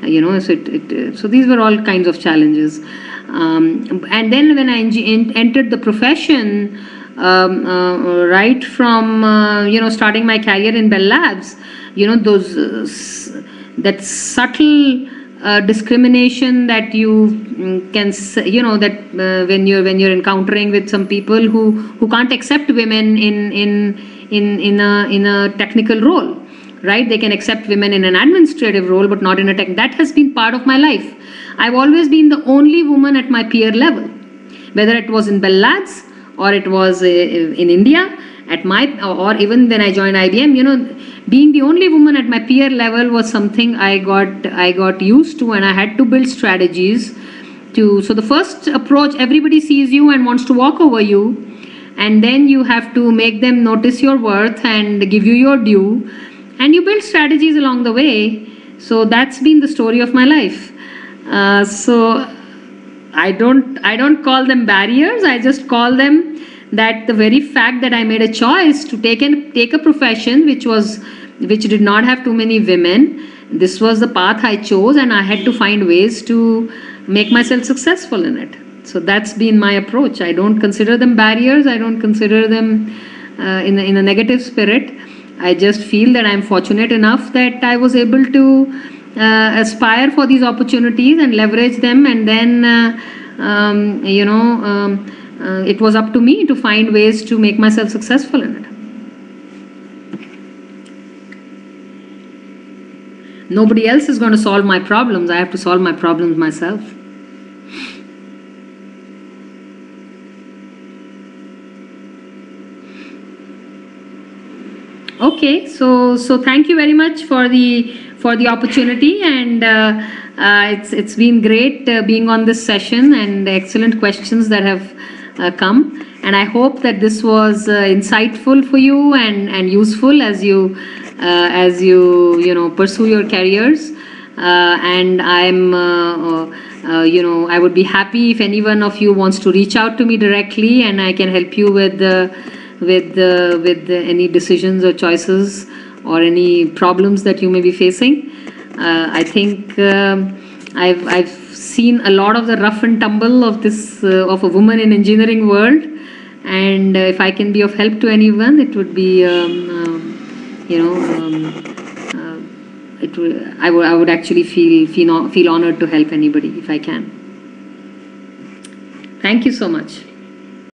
So these were all kinds of challenges. And then when I entered the profession, right from starting my career in Bell Labs, that subtle discrimination that you can when you're encountering with some people who can't accept women in a technical role, right? They can accept women in an administrative role, but not in a tech. That has been part of my life. I've always been the only woman at my peer level, whether it was in Bell Labs or it was in India or even when I joined IBM. Being the only woman at my peer level was something I got used to, and I had to build strategies to. So the first approach, everybody sees you and wants to walk over you, and then you have to make them notice your worth and give you your due, and you build strategies along the way. So that's been the story of my life. So I don't call them barriers. I just call them that the very fact that I made a choice to take a profession which did not have too many women. This was the path I chose, and I had to find ways to make myself successful in it. So that's been my approach. I don't consider them barriers. I don't consider them in a negative spirit. I just feel that I'm fortunate enough that I was able to aspire for these opportunities and leverage them, and then it was up to me to find ways to make myself successful in it. Nobody else is going to solve my problems. I have to solve my problems myself. Okay, so thank you very much for the opportunity, and it's been great being on this session, and excellent questions that have come, and I hope that this was insightful for you and useful as you pursue your careers. And I'm I would be happy if any one of you wants to reach out to me directly, and I can help you with any decisions or choices or any problems that you may be facing. I think I've seen a lot of the rough and tumble of this of a woman in engineering world, and if I can be of help to anyone, it would be I would actually feel honored to help anybody if I can. Thank you so much.